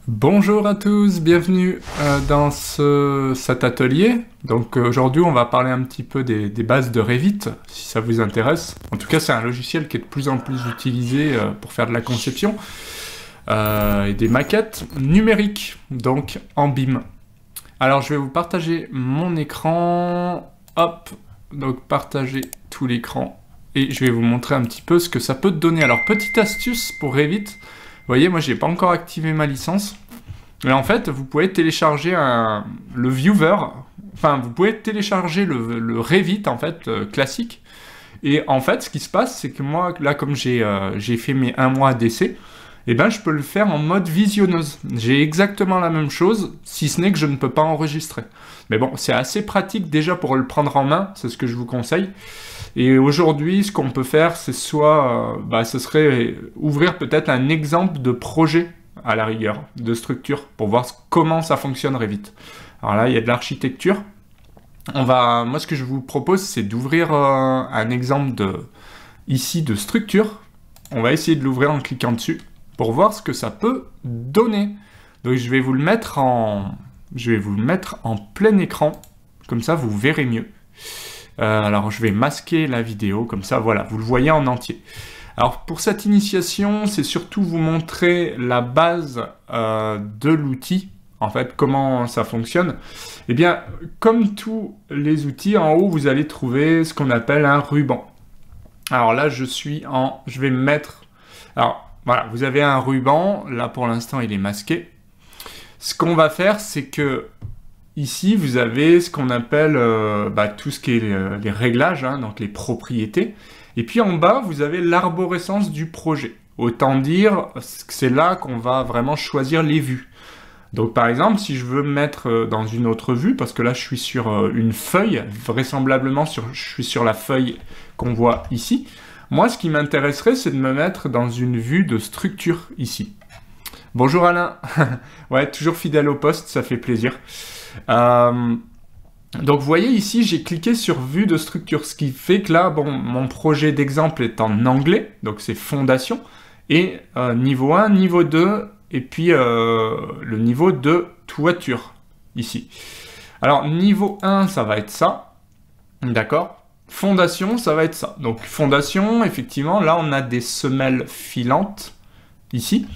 Bonjour à tous, bienvenue dans cet atelier. Donc aujourd'hui on va parler un petit peu des bases de Revit, si ça vous intéresse. En tout cas c'est un logiciel qui est de plus en plus utilisé pour faire de la conception et des maquettes numériques, donc en BIM. Alors je vais vous partager mon écran, hop, donc partager tout l'écran et je vais vous montrer un petit peu ce que ça peut donner. Alors petite astuce pour Revit. Vous voyez, moi, j'ai pas encore activé ma licence. Mais en fait, vous pouvez télécharger le viewer. Enfin, vous pouvez télécharger le Revit, en fait, classique. Et en fait, ce qui se passe, c'est que moi, là, comme j'ai fait mes 1 mois d'essai, eh ben, je peux le faire en mode visionneuse. J'ai exactement la même chose, si ce n'est que je ne peux pas enregistrer. Mais bon, c'est assez pratique déjà pour le prendre en main, c'est ce que je vous conseille. Et aujourd'hui, ce qu'on peut faire, c'est soit, ce serait ouvrir peut-être un exemple de projet à la rigueur, de structure, pour voir comment ça fonctionne Revit. Alors là, il y a de l'architecture. Moi, ce que je vous propose, c'est d'ouvrir un exemple ici de structure. On va essayer de l'ouvrir en cliquant dessus pour voir ce que ça peut donner. Donc, je vais vous le mettre en plein écran, comme ça, vous verrez mieux. Alors je vais masquer la vidéo, comme ça voilà, vous le voyez en entier. Alors pour cette initiation, c'est surtout vous montrer la base de l'outil, en fait, comment ça fonctionne. Eh bien, comme tous les outils, en haut, vous allez trouver ce qu'on appelle un ruban. Alors là, je vais me mettre... Alors voilà, vous avez un ruban, là pour l'instant il est masqué. Ce qu'on va faire, c'est que ici, vous avez ce qu'on appelle tout ce qui est les réglages, hein, donc les propriétés. Et puis en bas, vous avez l'arborescence du projet. Autant dire que c'est là qu'on va vraiment choisir les vues. Donc par exemple, si je veux me mettre dans une autre vue, parce que là je suis sur une feuille, vraisemblablement je suis sur la feuille qu'on voit ici. Moi, ce qui m'intéresserait, c'est de me mettre dans une vue de structure ici. Bonjour Alain. Ouais, toujours fidèle au poste, ça fait plaisir. Donc vous voyez ici, j'ai cliqué sur vue de structure, ce qui fait que là, bon, mon projet d'exemple est en anglais, donc c'est fondation, et niveau 1, niveau 2, et puis le niveau de toiture, ici. Alors niveau 1, ça va être ça, d'accord. Fondation, ça va être ça. Donc fondation, effectivement, là on a des semelles filantes, ici.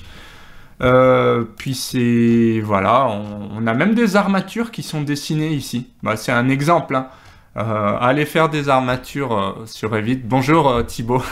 Puis c'est... Voilà, on a même des armatures qui sont dessinées ici. C'est un exemple, hein. Allez faire des armatures sur Revit. Bonjour Thibaut.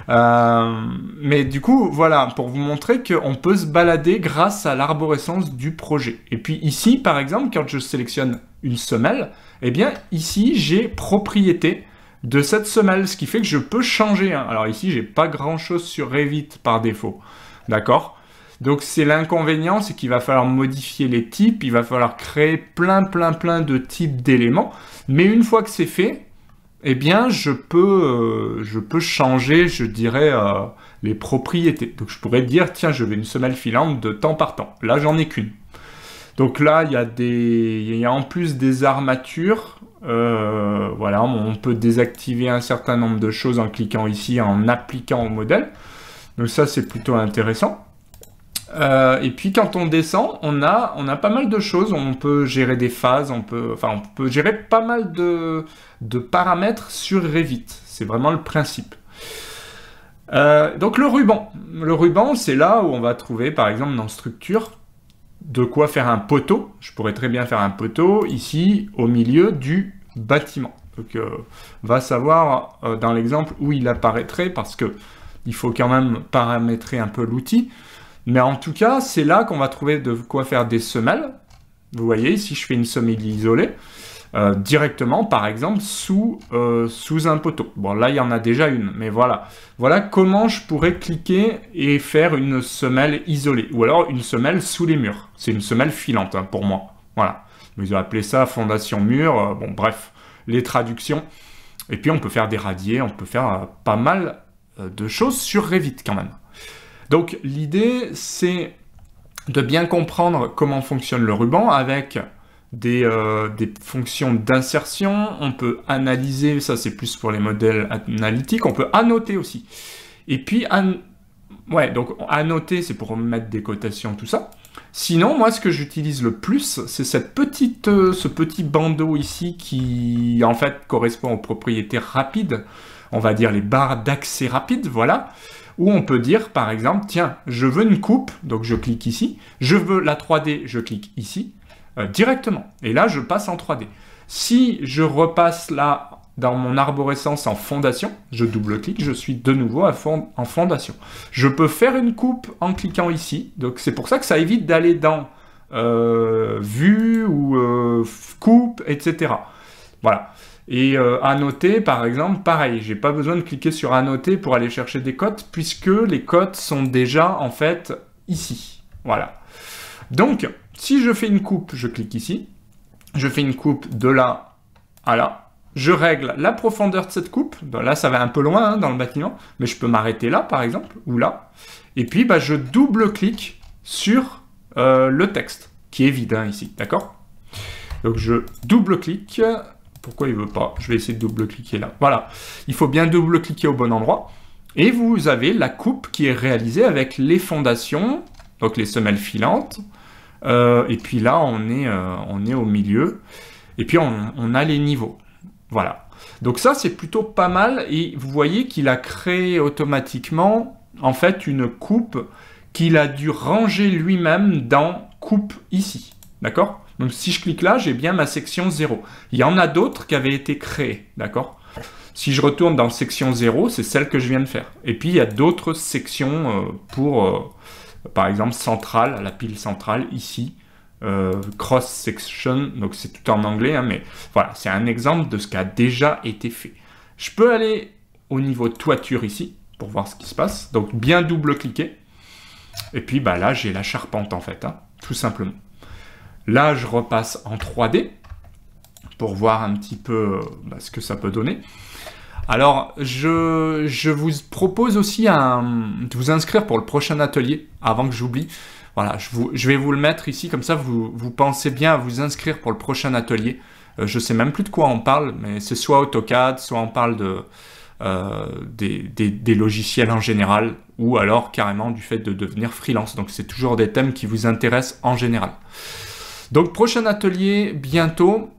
Mais du coup, voilà, pour vous montrer qu'on peut se balader grâce à l'arborescence du projet. Et puis ici, par exemple, quand je sélectionne une semelle, eh bien ici, j'ai propriété de cette semelle, ce qui fait que je peux changer, hein. Alors ici, j'ai pas grand-chose sur Revit par défaut, d'accord ? Donc c'est l'inconvénient, c'est qu'il va falloir modifier les types, il va falloir créer plein de types d'éléments. Mais une fois que c'est fait, eh bien je peux changer, je dirais, les propriétés. Donc je pourrais dire, tiens, je veux une semelle filante de temps par temps. Là, j'en ai qu'une. Donc là, il y a en plus des armatures. Voilà, on peut désactiver un certain nombre de choses en cliquant ici, en appliquant au modèle. Donc ça, c'est plutôt intéressant. Et puis quand on descend, on a pas mal de choses. On peut gérer des phases, on peut gérer pas mal de paramètres sur Revit. C'est vraiment le principe. Donc le ruban, c'est là où on va trouver, par exemple, dans structure, de quoi faire un poteau. Je pourrais très bien faire un poteau ici, au milieu du bâtiment. Donc va savoir dans l'exemple où il apparaîtrait, parce que il faut quand même paramétrer un peu l'outil. Mais en tout cas, c'est là qu'on va trouver de quoi faire des semelles. Vous voyez, ici, je fais une semelle isolée, directement, par exemple, sous un poteau. Bon, là, il y en a déjà une, mais voilà. Voilà comment je pourrais cliquer et faire une semelle isolée. Ou alors, une semelle sous les murs. C'est une semelle filante, hein, pour moi. Voilà. Ils ont appelé ça fondation mur. Bon, bref, les traductions. Et puis, on peut faire des radiers, on peut faire pas mal de choses sur Revit, quand même. Donc l'idée, c'est de bien comprendre comment fonctionne le ruban avec des fonctions d'insertion. On peut analyser, ça c'est plus pour les modèles analytiques, on peut annoter aussi. Et puis, donc annoter, c'est pour mettre des cotations, tout ça. Sinon, moi, ce que j'utilise le plus, c'est ce petit bandeau ici qui, en fait, correspond aux propriétés rapides. On va dire les barres d'accès rapide, voilà. Où on peut dire, par exemple, tiens, je veux une coupe, donc je clique ici. Je veux la 3D, je clique ici, directement. Et là, je passe en 3D. Si je repasse là, dans mon arborescence en fondation, je double-clique, je suis de nouveau en fondation. Je peux faire une coupe en cliquant ici, donc c'est pour ça que ça évite d'aller dans vue ou coupe, etc. Voilà. Et annoter, par exemple, pareil, j'ai pas besoin de cliquer sur annoter pour aller chercher des cotes, puisque les cotes sont déjà, en fait, ici. Voilà. Donc, si je fais une coupe, je clique ici, je fais une coupe de là à là, je règle la profondeur de cette coupe. Donc là, ça va un peu loin hein, dans le bâtiment, mais je peux m'arrêter là, par exemple, ou là. Et puis, bah, je double-clique sur le texte, qui est vide hein, ici, d'accord? Donc, je double-clique. Pourquoi il ne veut pas? Je vais essayer de double-cliquer là. Voilà, il faut bien double-cliquer au bon endroit. Et vous avez la coupe qui est réalisée avec les fondations, donc les semelles filantes. Et puis là, on est au milieu. Et puis, on a les niveaux. Voilà. Donc ça, c'est plutôt pas mal. Et vous voyez qu'il a créé automatiquement, en fait, une coupe qu'il a dû ranger lui-même dans coupe ici. D'accord? Donc si je clique là, j'ai bien ma section 0. Il y en a d'autres qui avaient été créées. D'accord? Si je retourne dans section 0, c'est celle que je viens de faire. Et puis, il y a d'autres sections pour, par exemple, centrale, la pile centrale, ici. Cross-section, donc c'est tout en anglais, hein, mais voilà, c'est un exemple de ce qui a déjà été fait. Je peux aller au niveau toiture ici, pour voir ce qui se passe, donc bien double-cliquer, et puis bah, là, j'ai la charpente en fait, hein, tout simplement. Là, je repasse en 3D, pour voir un petit peu ce que ça peut donner. Alors, je vous propose aussi de vous inscrire pour le prochain atelier, avant que j'oublie. Voilà, je vais vous le mettre ici, comme ça vous pensez bien à vous inscrire pour le prochain atelier. Je ne sais même plus de quoi on parle, mais c'est soit AutoCAD, soit on parle des logiciels en général, ou alors carrément du fait de devenir freelance. Donc c'est toujours des thèmes qui vous intéressent en général. Donc prochain atelier, bientôt.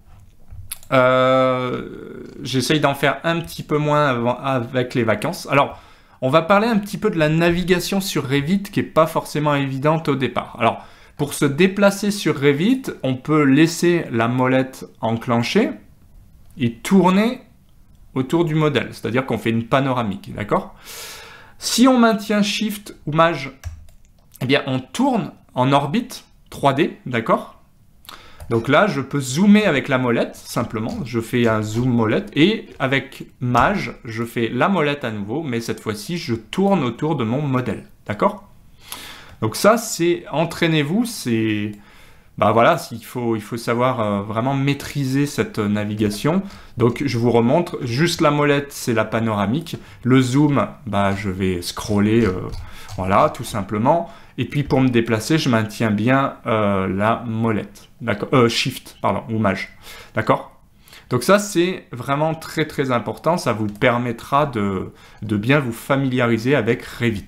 J'essaye d'en faire un petit peu moins avec les vacances. Alors, on va parler un petit peu de la navigation sur Revit qui n'est pas forcément évidente au départ. Alors, pour se déplacer sur Revit, on peut laisser la molette enclenchée et tourner autour du modèle. C'est-à-dire qu'on fait une panoramique, d'accord? Si on maintient Shift ou Maj, eh bien, on tourne en orbite 3D, d'accord? Donc là, je peux zoomer avec la molette, simplement. Je fais un zoom molette. Et avec Maj, je fais la molette à nouveau, mais cette fois-ci, je tourne autour de mon modèle. D'accord? Donc ça, c'est... Entraînez-vous, c'est... Bah voilà, il faut savoir vraiment maîtriser cette navigation. Donc je vous remontre. Juste la molette, c'est la panoramique. Le zoom, bah je vais scroller, voilà, tout simplement. Et puis pour me déplacer, je maintiens bien la molette. D'accord, Shift, pardon, ou Maj. D'accord? Donc ça, c'est vraiment très très important. Ça vous permettra de bien vous familiariser avec Revit.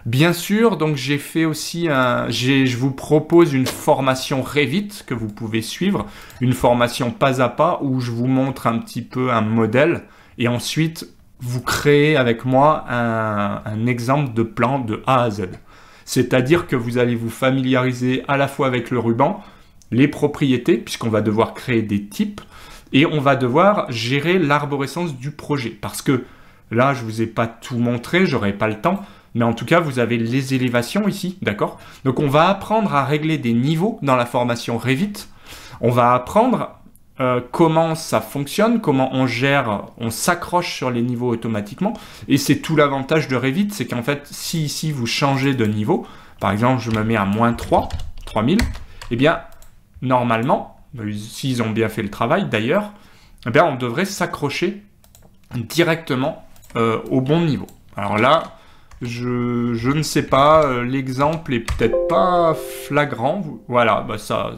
Bien sûr, donc j'ai fait aussi je vous propose une formation Revit que vous pouvez suivre, une formation pas à pas où je vous montre un petit peu un modèle et ensuite vous créez avec moi un exemple de plan de A à Z. C'est-à-dire que vous allez vous familiariser à la fois avec le ruban, les propriétés, puisqu'on va devoir créer des types, et on va devoir gérer l'arborescence du projet. Parce que là, je ne vous ai pas tout montré, j'aurai pas le temps, mais en tout cas, vous avez les élévations ici, d'accord? Donc, on va apprendre à régler des niveaux dans la formation Revit. On va apprendre comment ça fonctionne, comment on gère, on s'accroche sur les niveaux automatiquement. Et c'est tout l'avantage de Revit, c'est qu'en fait, si ici, vous changez de niveau, par exemple, je me mets à -3, 3000, eh bien, normalement, s'ils ont bien fait le travail d'ailleurs, eh bien, on devrait s'accrocher directement au bon niveau. Alors là, je ne sais pas, l'exemple est peut-être pas flagrant. Voilà, bah ça,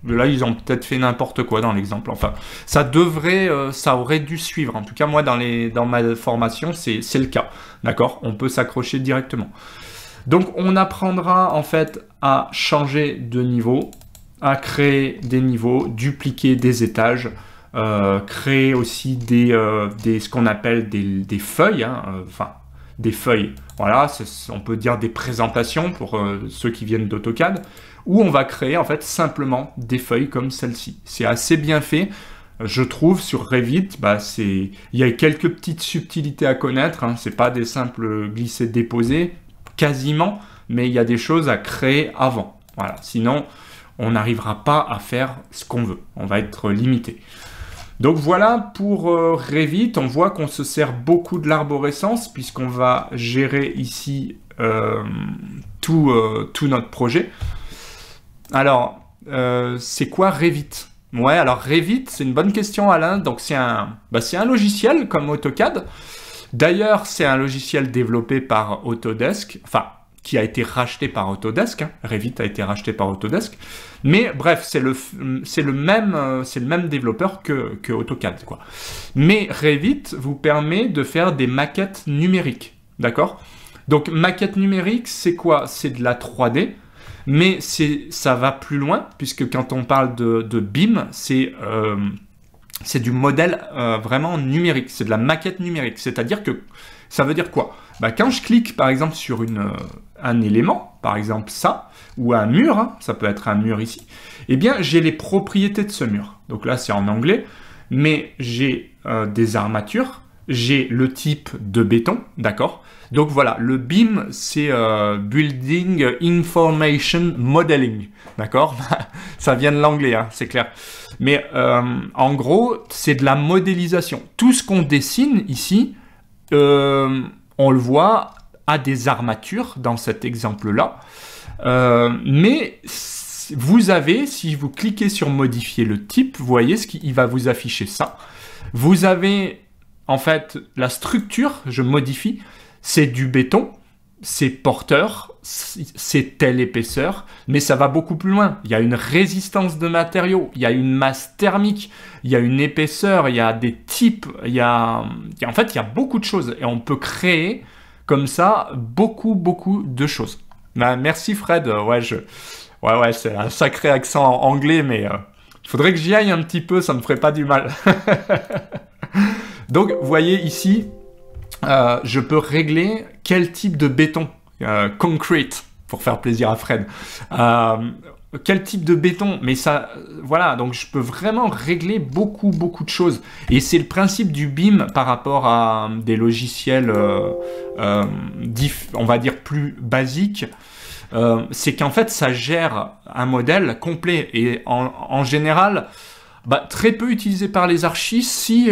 là ils ont peut-être fait n'importe quoi dans l'exemple. Enfin, ça devrait, ça aurait dû suivre. En tout cas, moi dans ma formation, c'est le cas. D'accord? On peut s'accrocher directement. Donc on apprendra en fait à changer de niveau, à créer des niveaux, dupliquer des étages, créer aussi ce qu'on appelle des feuilles, hein, enfin des feuilles, voilà, on peut dire des présentations pour ceux qui viennent d'AutoCAD, où on va créer en fait simplement des feuilles comme celle-ci. C'est assez bien fait, je trouve, sur Revit. Il y a quelques petites subtilités à connaître, hein, c'est pas des simples glisser-déposer, quasiment, mais il y a des choses à créer avant. Voilà, sinon on n'arrivera pas à faire ce qu'on veut, on va être limité. Donc voilà pour Revit, on voit qu'on se sert beaucoup de l'arborescence puisqu'on va gérer ici tout notre projet. Alors, c'est quoi Revit? Ouais, alors Revit, c'est une bonne question Alain, donc c'est un logiciel comme AutoCAD. D'ailleurs, c'est un logiciel développé par Autodesk, enfin, qui a été racheté par Autodesk, hein. Revit a été racheté par Autodesk, mais bref, c'est le même développeur que AutoCAD, quoi. Mais Revit vous permet de faire des maquettes numériques, d'accord? Donc, maquette numérique, c'est quoi? C'est de la 3D, mais ça va plus loin, puisque quand on parle de BIM, c'est du modèle vraiment numérique, c'est de la maquette numérique, c'est-à-dire que ça veut dire quoi? Quand je clique par exemple sur un élément, par exemple ça, ou un mur, hein, ça peut être un mur ici, eh bien j'ai les propriétés de ce mur. Donc là c'est en anglais, mais j'ai des armatures, j'ai le type de béton, d'accord? Donc voilà, le BIM c'est Building Information Modeling, d'accord? Ça vient de l'anglais, hein, c'est clair. Mais en gros, c'est de la modélisation. Tout ce qu'on dessine ici, on le voit à des armatures dans cet exemple-là. Mais vous avez, si vous cliquez sur modifier le type, vous voyez il va vous afficher ça. Vous avez en fait la structure, je modifie, c'est du béton, c'est porteur, c'est telle épaisseur, mais ça va beaucoup plus loin. Il y a une résistance de matériaux, il y a une masse thermique, il y a une épaisseur, il y a des types, en fait, il y a beaucoup de choses. Et on peut créer comme ça beaucoup de choses. Merci Fred. Ouais, c'est un sacré accent anglais, mais il faudrait que j'y aille un petit peu, ça me ferait pas du mal. Donc, vous voyez ici, je peux régler quel type de béton. Concrete, pour faire plaisir à Fred. Quel type de béton? Mais ça, voilà, donc je peux vraiment régler beaucoup de choses. Et c'est le principe du BIM par rapport à des logiciels, on va dire plus basiques. C'est qu'en fait, ça gère un modèle complet. Et en général, très peu utilisé par les archis, si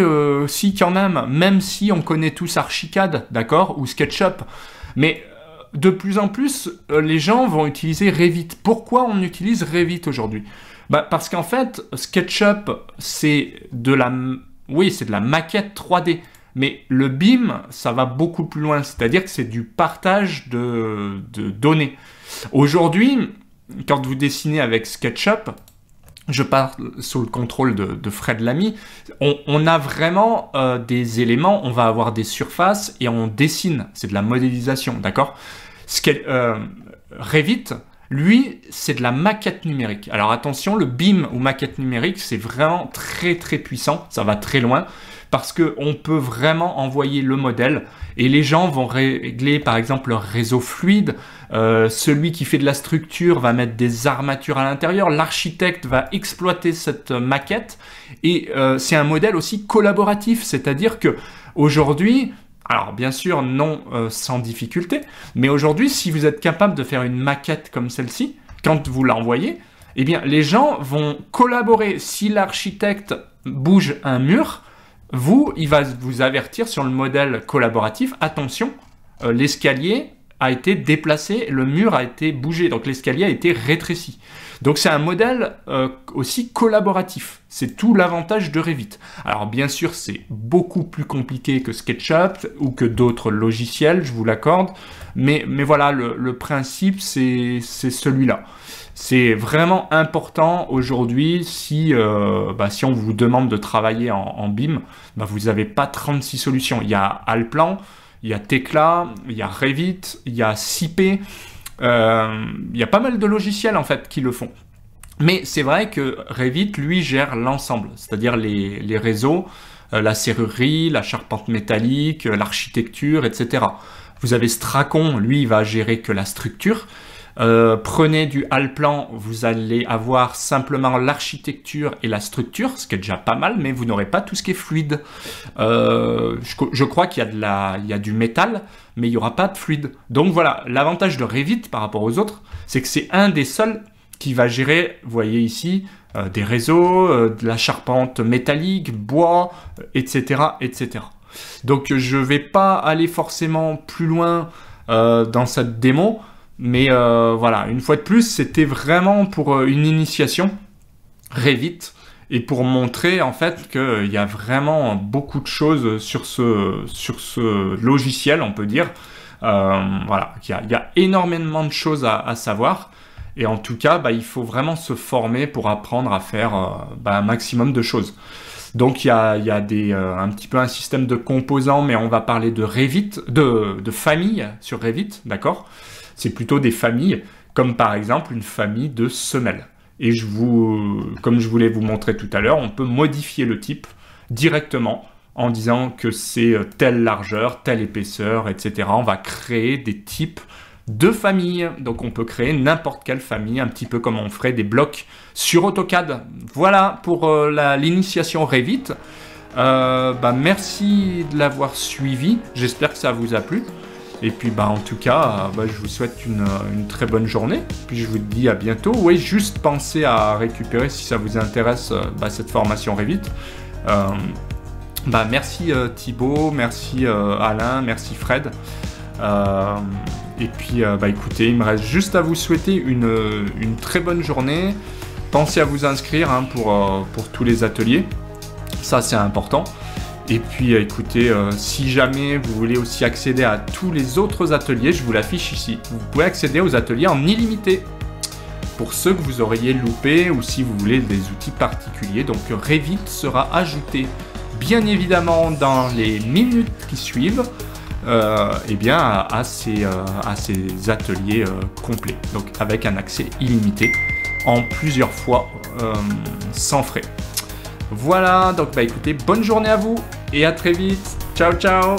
quand même si on connaît tous Archicad, d'accord, ou SketchUp. Mais de plus en plus, les gens vont utiliser Revit. Pourquoi on utilise Revit aujourd'hui? Parce qu'en fait, SketchUp, c'est de la maquette 3D. Mais le BIM, ça va beaucoup plus loin. C'est-à-dire que c'est du partage de données. Aujourd'hui, quand vous dessinez avec SketchUp, je parle sous le contrôle de Fred Lamy, on a vraiment des éléments, on va avoir des surfaces et on dessine, c'est de la modélisation, d'accord? Revit, lui, c'est de la maquette numérique. Alors attention, le BIM ou maquette numérique, c'est vraiment très puissant, ça va très loin, parce qu'on peut vraiment envoyer le modèle et les gens vont régler par exemple leur réseau fluide, celui qui fait de la structure va mettre des armatures à l'intérieur, l'architecte va exploiter cette maquette et c'est un modèle aussi collaboratif, c'est-à-dire que aujourd'hui, alors bien sûr non sans difficulté, mais aujourd'hui si vous êtes capable de faire une maquette comme celle-ci, quand vous l'envoyez, eh bien les gens vont collaborer. Si l'architecte bouge un mur, il va vous avertir sur le modèle collaboratif, attention, l'escalier a été déplacé, le mur a été bougé, donc l'escalier a été rétréci. Donc c'est un modèle aussi collaboratif, c'est tout l'avantage de Revit. Alors bien sûr c'est beaucoup plus compliqué que SketchUp ou que d'autres logiciels, je vous l'accorde, mais voilà, le principe c'est celui-là. C'est vraiment important aujourd'hui si on vous demande de travailler en BIM, vous n'avez pas 36 solutions. Il y a Allplan, il y a Tekla, il y a Revit, il y a SciP, il y a pas mal de logiciels en fait qui le font. Mais c'est vrai que Revit, lui, gère l'ensemble, c'est-à-dire les réseaux, la serrurerie, la charpente métallique, l'architecture, etc. Vous avez Stracon, lui, il va gérer que la structure. Prenez du Allplan, vous allez avoir simplement l'architecture et la structure, ce qui est déjà pas mal, mais vous n'aurez pas tout ce qui est fluide. Je crois qu'il y a du métal, mais il n'y aura pas de fluide. Donc voilà, l'avantage de Revit par rapport aux autres, c'est que c'est un des seuls qui va gérer, vous voyez ici, des réseaux, de la charpente métallique, bois, etc., etc. Donc je ne vais pas aller forcément plus loin dans cette démo, mais voilà, une fois de plus, c'était vraiment pour une initiation Revit et pour montrer en fait qu'il y a vraiment beaucoup de choses sur ce logiciel, on peut dire. Voilà, il y a énormément de choses à savoir. Et en tout cas, il faut vraiment se former pour apprendre à faire un maximum de choses. Donc il y a un petit peu un système de composants, mais on va parler de Revit, de famille sur Revit, d'accord? C'est plutôt des familles, comme par exemple une famille de semelles. Et comme je voulais vous montrer tout à l'heure, on peut modifier le type directement en disant que c'est telle largeur, telle épaisseur, etc. On va créer des types de familles. Donc on peut créer n'importe quelle famille, un petit peu comme on ferait des blocs sur AutoCAD. Voilà pour l'initiation Revit. Merci de l'avoir suivi. J'espère que ça vous a plu. Et puis en tout cas, je vous souhaite une très bonne journée. Puis je vous dis à bientôt. Oui, juste pensez à récupérer si ça vous intéresse cette formation Revit. Merci Thibaut, merci Alain, merci Fred. Et puis écoutez, il me reste juste à vous souhaiter une très bonne journée. Pensez à vous inscrire pour tous les ateliers. Ça c'est important. Et puis écoutez, si jamais vous voulez aussi accéder à tous les autres ateliers, je vous l'affiche ici. Vous pouvez accéder aux ateliers en illimité pour ceux que vous auriez loupés ou si vous voulez des outils particuliers. Donc Revit sera ajouté bien évidemment dans les minutes qui suivent à ces ateliers complets. Donc avec un accès illimité en plusieurs fois sans frais. Voilà, donc écoutez, bonne journée à vous et à très vite. Ciao, ciao!